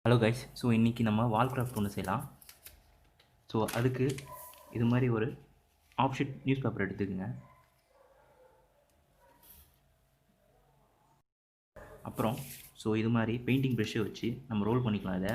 Hello guys. So இன்றைக்கி நம்ம வால் craft ஒன்று செய்யலாம். ஸோ அதுக்கு இது மாதிரி ஒரு ஆஃப்ஷீட் நியூஸ் பேப்பர் எடுத்துக்கோங்க. அப்புறம் இது மாதிரி பெயிண்டிங் ப்ரஷ்ஷை வச்சு நம்ம ரோல் பண்ணிக்கலாம். இதை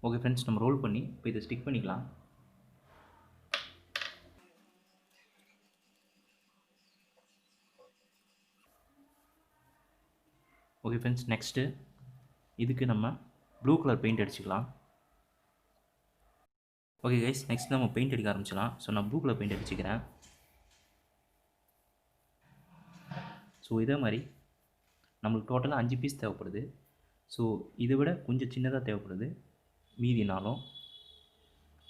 ஓகே ஃப்ரெண்ட்ஸ், நம்ம ரோல் பண்ணி இப்போ இதை ஸ்டிக் பண்ணிக்கலாம். ஓகே ஃப்ரெண்ட்ஸ், நெக்ஸ்ட்டு இதுக்கு நம்ம ப்ளூ கலர் பெயிண்ட் அடிச்சுக்கலாம். ஓகே கைஸ், நெக்ஸ்ட் நம்ம பெயிண்ட் அடிக்க ஆரம்பிச்சிடலாம். ஸோ நான் ப்ளூ கலர் பெயிண்ட் அடிச்சுக்கிறேன். ஸோ இதே மாதிரி நம்மளுக்கு டோட்டலாக 5 பீஸ் தேவைப்படுது. ஸோ இதை விட கொஞ்சம் சின்னதாக தேவைப்படுது மீதினாலும்.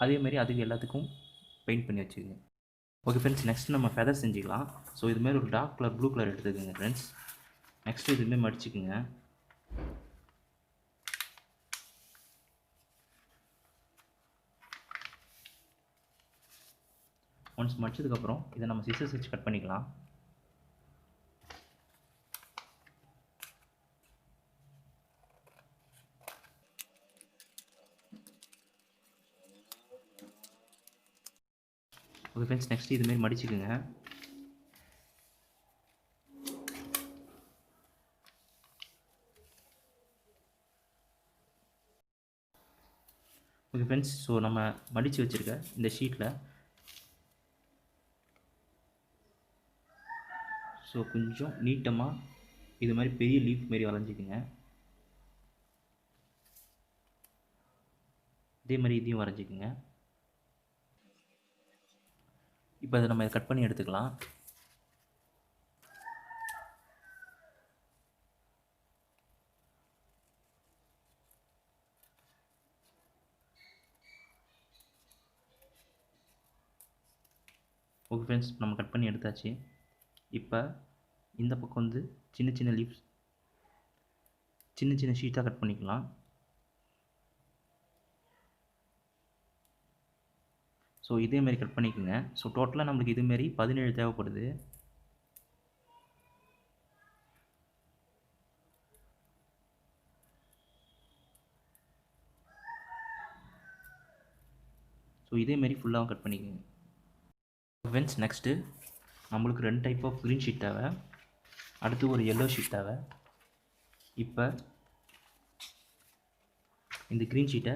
அதேமாதிரி அதுக்கு எல்லாத்துக்கும் பெயிண்ட் பண்ணி வச்சுக்கோங்க. ஓகே ஃப்ரெண்ட்ஸ், நெக்ஸ்ட் நம்ம ஃபெதர் செஞ்சுக்கலாம். ஸோ இதுமாரி ஒரு டார்க் கலர் ப்ளூ கலர் எடுத்துக்கோங்க ஃப்ரெண்ட்ஸ். நெக்ஸ்ட் இதுமாரி மடிச்சுக்குங்க. ஒன்ஸ் மடிச்சதுக்கப்புறம் இதை நம்ம சிசர்ஸ் வச்சு கட் பண்ணிக்கலாம். ஓகே ஃப்ரெண்ட்ஸ், நெக்ஸ்ட் இதுமாரி மடிச்சுக்குங்க. ஓகே ஃப்ரெண்ட்ஸ், ஸோ நம்ம மடித்து வச்சுருக்க இந்த ஷீட்டில் கொஞ்சம் நீட்டமாக இது மாதிரி பெரிய லீஃப் மாரி வரைஞ்சிக்குங்க. இதே மாதிரி இதையும் வரைஞ்சிக்குங்க. இப்போ அதை நம்ம கட் பண்ணி எடுத்துக்கலாம். ஓகே ஃப்ரெண்ட்ஸ், நம்ம கட் பண்ணி எடுத்தாச்சு. இப்போ இந்த பக்கம் சின்ன சின்ன லீவ்ஸ் சின்ன சின்ன ஷீட்டாக கட் பண்ணிக்கலாம். ஸோ இதேமாரி கட் பண்ணிக்கோங்க. ஸோ டோட்டலாக நம்மளுக்கு இதுமாரி 17 தேவைப்படுது. ஸோ இதேமாரி ஃபுல்லாக கட் பண்ணிக்கோங்க. ஃப்ரெண்ட்ஸ், நெக்ஸ்ட்டு நம்மளுக்கு 2 டைப் ஆஃப் க்ரீன் ஷீட் தேவை. அடுத்து ஒரு எல்லோ ஷீட் தேவை. இப்போ இந்த க்ரீன் ஷீட்டை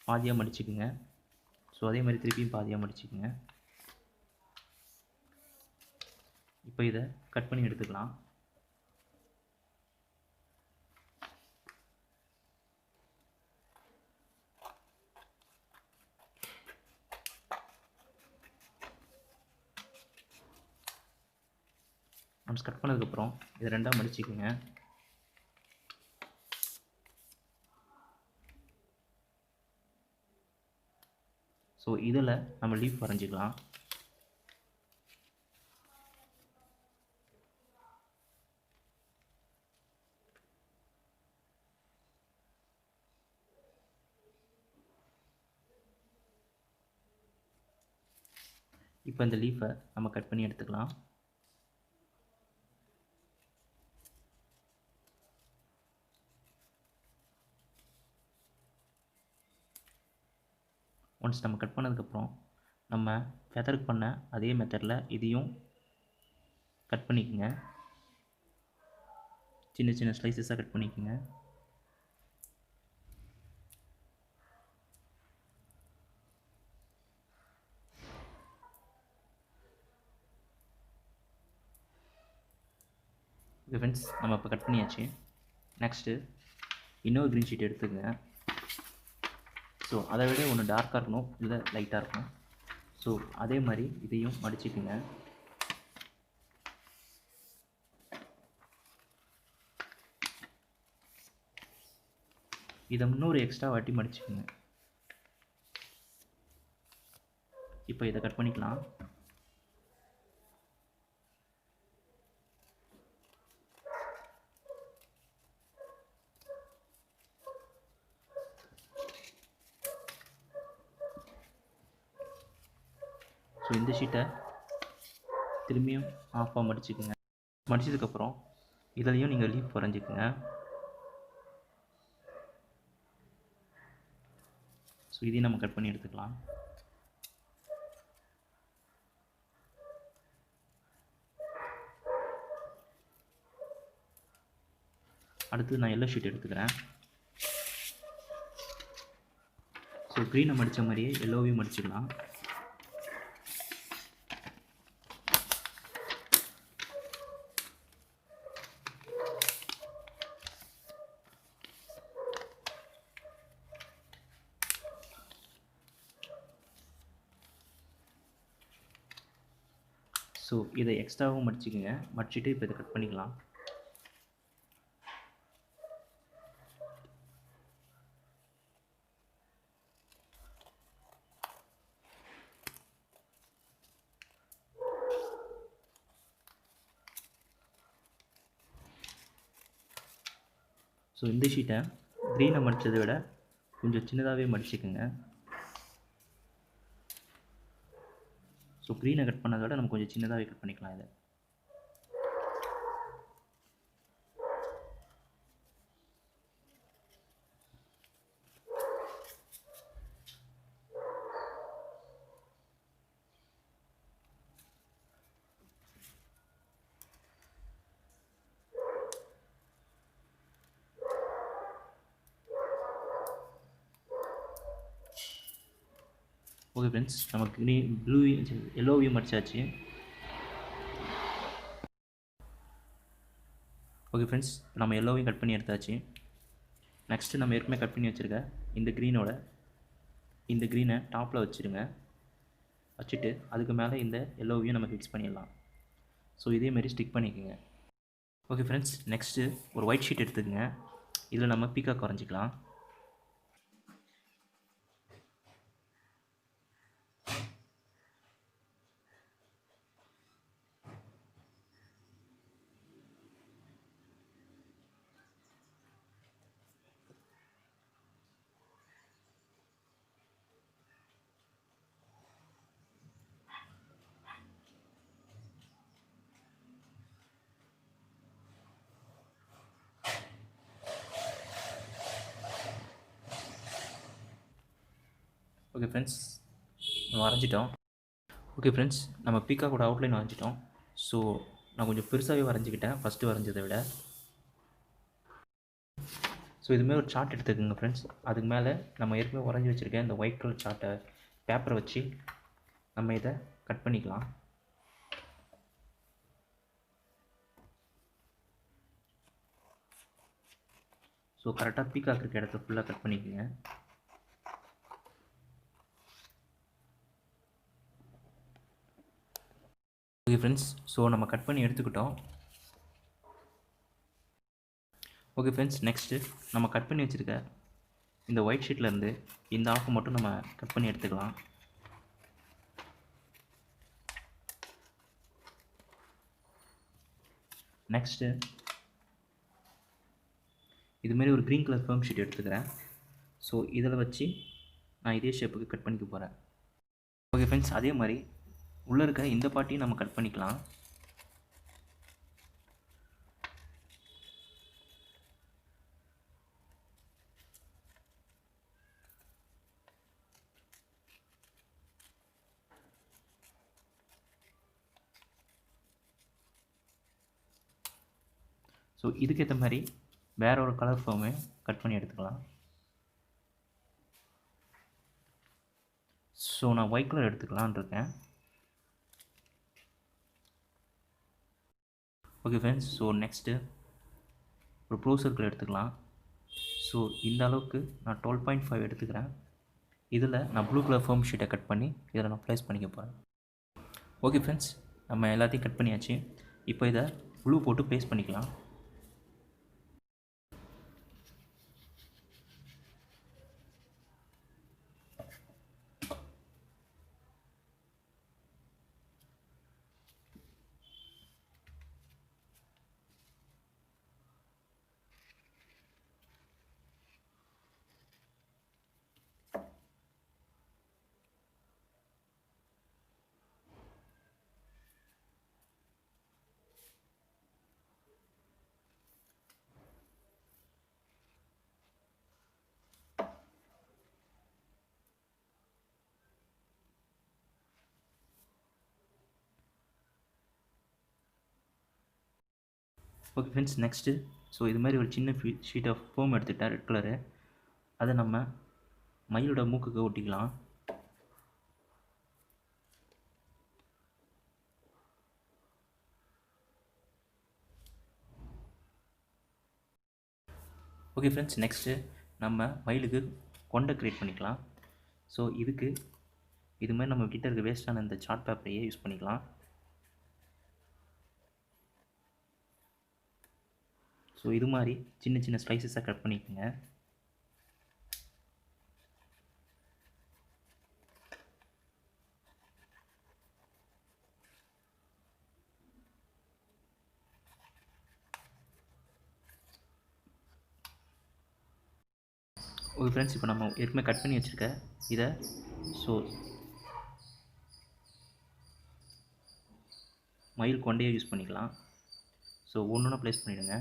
பாதியாக மடிச்சுக்குங்க. ஸோ அதே மாதிரி திருப்பியும் பாதியாக மடிச்சுக்குங்க. இப்போ இதை கட் பண்ணி எடுத்துக்கலாம். நம்ம கட் பண்ணதுக்கப்புறம் இதை 2ஆக மடிச்சுக்குங்க. ஸோ இதில் நம்ம லீஃப் வரைஞ்சிக்கலாம். இப்போ இந்த லீஃபை நம்ம கட் பண்ணி எடுத்துக்கலாம். ஒன்ஸ் நம்ம கட் பண்ணதுக்கப்புறம் நம்ம ஃபெதருக்கு பண்ண அதே மெத்தடில் இதையும் கட் பண்ணிக்கோங்க. சின்ன சின்ன ஸ்லைசஸாக கட் பண்ணிக்கோங்க. ஓகே ஃப்ரெண்ட்ஸ், நம்ம இப்போ கட் பண்ணியாச்சு. நெக்ஸ்ட்டு இன்னொரு க்ரீன் ஷீட் எடுத்துக்கங்க. ஸோ அதை விட ஒன்று டார்க்காக இருக்கணும், இல்லை லைட்டாக இருக்கணும். ஸோ அதே மாதிரி இதையும் மடிச்சுக்குங்க. இதை இன்னொரு எக்ஸ்ட்ரா வாட்டி மடிச்சுக்குங்க. இப்போ இதை கட் பண்ணிக்கலாம். ஸோ இந்த ஷீட்டை திரும்பியும் ஆஃபாக மடிச்சுக்குங்க. மடிச்சதுக்கப்புறம் இதுலேயும் நீங்கள் லீஃப் வரைஞ்சிக்குங்க. ஸோ இதையும் நம்ம கட் பண்ணி எடுத்துக்கலாம். அடுத்து நான் எல்லோ ஷீட் எடுத்துக்கிறேன். ஸோ க்ரீனை மடித்த மாதிரியே எல்லோவையும் மடிச்சுக்கலாம். ஸோ இதை எக்ஸ்ட்ராவும் மடிச்சுக்கோங்க. மடிச்சுட்டு இப்போ இதை கட் பண்ணிக்கலாம். ஸோ இந்த ஷீட்டை க்ரீனை மடித்ததை விட கொஞ்சம் சின்னதாகவே மடிச்சுக்குங்க. ஸோ க்ரீனை கட் பண்ணதை விட நம்ம கொஞ்சம் சின்னதாகவே கட் பண்ணிக்கலாம் இதை. ஓகே ஃப்ரெண்ட்ஸ், நமக்கு எல்லோவையும் மடிச்சாச்சு. ஓகே ஃப்ரெண்ட்ஸ், நம்ம எல்லோவையும் கட் பண்ணி எடுத்தாச்சு. நெக்ஸ்ட்டு நம்ம ஏற்கனவே கட் பண்ணி வச்சுருக்க இந்த க்ரீனை டாப்பில் வச்சுட்டு அதுக்கு மேலே இந்த எல்லோவையும் நம்ம ஃபிக்ஸ் பண்ணிடலாம். ஸோ இதேமாரி ஸ்டிக் பண்ணிக்கோங்க. ஓகே ஃப்ரெண்ட்ஸ், நெக்ஸ்ட்டு ஒரு ஒயிட் ஷீட் எடுத்துக்கோங்க. இதில் நம்ம பீகாக் வரைஞ்சிக்கலாம். ஓகே ஃப்ரெண்ட்ஸ், நம்ம வரைஞ்சிட்டோம். ஓகே ஃப்ரெண்ட்ஸ், நம்ம பீகாக்கோட அவுட்லைன் வரைஞ்சிட்டோம். ஸோ நான் கொஞ்சம் பெருசாகவே வரைஞ்சிக்கிட்டேன் ஃபஸ்ட்டு வரைஞ்சதை விட. ஸோ இதுமாரி ஒரு சார்ட் எடுத்துக்கோங்க ஃப்ரெண்ட்ஸ். அதுக்கு மேலே நம்ம ஏற்கனவே வரைஞ்சி வச்சுருக்கேன் இந்த ஒயிட் கலர் சார்ட்டை பேப்பரை வச்சு நம்ம இதை கட் பண்ணிக்கலாம். ஸோ கரெக்டாக பீகாக் இருக்க இடத்த ஃபுல்லாக கட் பண்ணிக்கோங்க. ஓகே ஃப்ரெண்ட்ஸ், ஸோ நம்ம கட் பண்ணி எடுத்துக்கிட்டோம். ஓகே ஃப்ரெண்ட்ஸ், நெக்ஸ்ட்டு நம்ம கட் பண்ணி வச்சுருக்க இந்த ஒயிட் ஷீட்லேருந்து இந்த ஆஃப் மட்டும் நம்ம கட் பண்ணி எடுத்துக்கலாம். நெக்ஸ்ட்டு இதுமாரி ஒரு க்ரீன் கலர் ஃபோம் ஷீட் எடுத்துக்கிறேன். ஸோ இதில் வச்சு நான் இதே ஷேப்புக்கு கட் பண்ணிக்க போகிறேன். ஓகே ஃப்ரெண்ட்ஸ், அதே மாதிரி உள்ளே இருக்க இந்த பார்ட்டையும் நம்ம கட் பண்ணிக்கலாம். ஸோ இதுக்கேற்ற மாதிரி வேற ஒரு கலர் ஃபோமை கட் பண்ணி எடுத்துக்கலாம். ஸோ நான் ஒயிட் கலர் எடுத்துக்கலான்னு இருக்கேன். ஓகே ஃப்ரெண்ட்ஸ், ஸோ நெக்ஸ்ட்டு ஒரு ப்ரோ சர்க்கிள் எடுத்துக்கலாம். ஸோ இந்த அளவுக்கு நான் 12.5 எடுத்துக்கிறேன். இதில் நான் ப்ளூ கலர் ஃபோம் ஷீட்டை கட் பண்ணி இதில் நான் ப்ளேஸ் பண்ணிக்க போகிறேன். ஓகே ஃப்ரெண்ட்ஸ், நம்ம எல்லாத்தையும் கட் பண்ணியாச்சு. இப்போ இதை ப்ளூ போட்டு ப்ளேஸ் பண்ணிக்கலாம். ஓகே ஃப்ரெண்ட்ஸ், நெக்ஸ்ட்டு இது மாதிரி ஒரு சின்ன ஷீட் ஆஃப் ஃபோம் எடுத்துக்கிட்டேன், ரெட் கலரு. அதை நம்ம மயிலோட மூக்குக்கு ஒட்டிக்கலாம். ஓகே ஃப்ரெண்ட்ஸ், நெக்ஸ்ட்டு நம்ம மயிலுக்கு கொண்டை க்ரியேட் பண்ணிக்கலாம். இதுக்கு இது மாதிரி நம்ம கிட்ட இருக்க வேஸ்ட்டான இந்த சார்ட் பேப்பரையே யூஸ் பண்ணிக்கலாம். இது மாதிரி சின்ன சின்ன ஸ்லைசஸாக கட் பண்ணிக்கோங்க. ஓகே ஃப்ரெண்ட்ஸ், இப்போ நம்ம ஏற்கனவே கட் பண்ணி வச்சுருக்க இதை மயில் கொண்டையை யூஸ் பண்ணிக்கலாம். ஒன்று ஒன்றா ப்ளேஸ் பண்ணிவிடுங்க.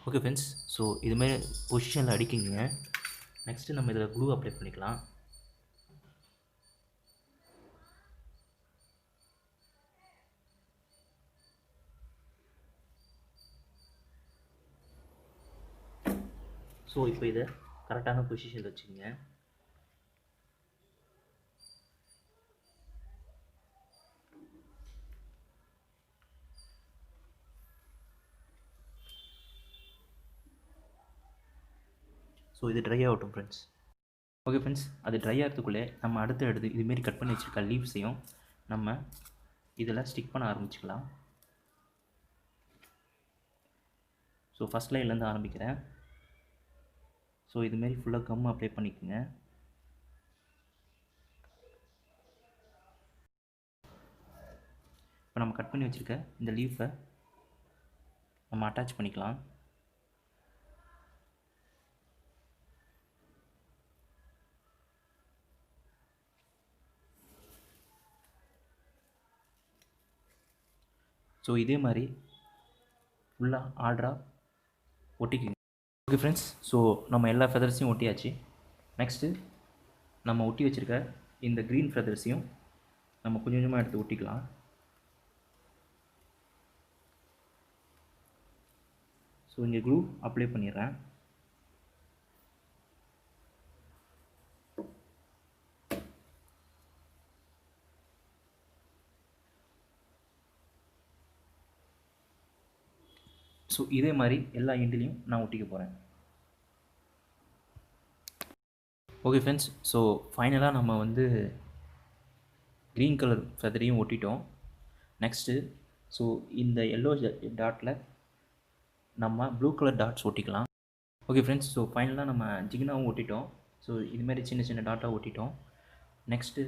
ஓகே ஃப்ரெண்ட்ஸ், இதுமாதிரி பொசிஷனில் அடிக்கிங்க. நெக்ஸ்ட்டு நம்ம இதில் க்ளூ அப்ளை பண்ணிக்கலாம். இப்போ இதை கரெக்டான பொசிஷனில் வச்சுக்கோங்க. இது ட்ரை ஆகட்டும் ஃப்ரெண்ட்ஸ். ஓகே ஃப்ரெண்ட்ஸ், அது ட்ரை ஆகிறதுக்குள்ளே நம்ம அடுத்து இதுமாரி கட் பண்ணி வச்சுருக்க லீவ்ஸையும் நம்ம இதில் ஸ்டிக் பண்ண ஆரம்பிச்சுக்கலாம். ஃபஸ்ட் லைன்லேருந்து ஆரம்பிக்கிறேன். இதுமாரி ஃபுல்லாக கம் அப்ளை பண்ணிக்கோங்க. இப்போ நம்ம கட் பண்ணி வச்சுருக்க இந்த லீஃபை நம்ம அட்டாச் பண்ணிக்கலாம். இதே மாதிரி ஃபுல்லாக ஆர்டராக ஒட்டிக்குங்க. ஓகே ஃப்ரெண்ட்ஸ், நம்ம எல்லா ஃபெதர்ஸையும் ஒட்டியாச்சு. நெக்ஸ்ட்டு நம்ம ஒட்டி வச்சுருக்க இந்த க்ரீன் ஃபெதர்ஸையும் நம்ம கொஞ்சம் கொஞ்சமாக எடுத்து ஒட்டிக்கலாம். இங்கே க்ளூ அப்ளை பண்ணிடுறேன். இதே மாதிரி எல்லா எண்ட்லேயும் நான் ஒட்டிக்க போகிறேன். ஓகே ஃப்ரெண்ட்ஸ், ஃபைனலாக நம்ம க்ரீன் கலர் ஃபெதரையும் ஒட்டிட்டோம். நெக்ஸ்ட்டு இந்த எல்லோ டாட்டில் நம்ம ப்ளூ கலர் டாட்ஸ் ஒட்டிக்கலாம். ஓகே ஃப்ரெண்ட்ஸ், ஃபைனலாக நம்ம ஜிகினாவும் ஒட்டிட்டோம். இதுமாதிரி சின்ன சின்ன டாட்டாக ஒட்டிட்டோம். நெக்ஸ்ட்டு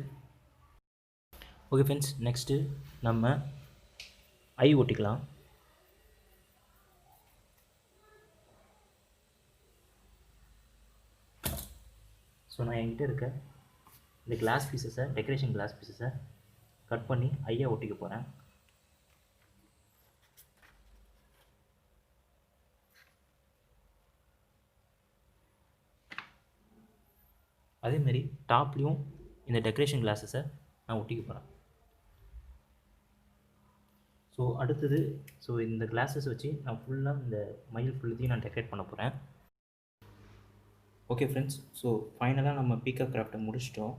ஓகே ஃப்ரெண்ட்ஸ், நெக்ஸ்ட்டு நம்ம ஐ ஒட்டிக்கலாம். நான் என்கிட்ட இருக்க இந்த கிளாஸ் பீசஸை, டெக்கரேஷன் கிளாஸ் பீசஸை கட் பண்ணி ஐயா ஒட்டிக்க போகிறேன். அதேமாரி டாப்லேயும் இந்த டெக்கரேஷன் கிளாஸஸை நான் ஒட்டிக்க போகிறேன். அடுத்தது இந்த கிளாஸஸ் வச்சு நான் ஃபுல்லாக இந்த மயில் ஃபுல்லத்தையும் நான் டெக்கரேட் பண்ண போகிறேன். ஓகே ஃப்ரெண்ட்ஸ், ஃபைனலாக நம்ம பீகாக் கிராஃப்டை முடிச்சிட்டோம்.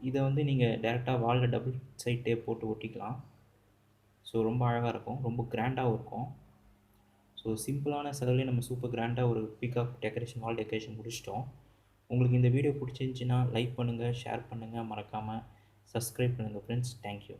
இதை நீங்கள் டேரெக்டாக வாலில் டபுள் சைட் டேப் போட்டு ஒட்டிக்கலாம். ரொம்ப அழகாக இருக்கும், ரொம்ப கிராண்டாகவும் இருக்கும். சிம்பிளான செலவுலேயே நம்ம சூப்பர் கிராண்டாக ஒரு பீகாக் டெக்கரேஷன், வால் டெக்கரேஷன் முடிச்சிட்டோம். உங்களுக்கு இந்த வீடியோ பிடிச்சிருந்துச்சின்னா லைக் பண்ணுங்கள், ஷேர் பண்ணுங்கள், மறக்காமல் சப்ஸ்கிரைப் பண்ணுங்கள் ஃப்ரெண்ட்ஸ். தேங்க்யூ.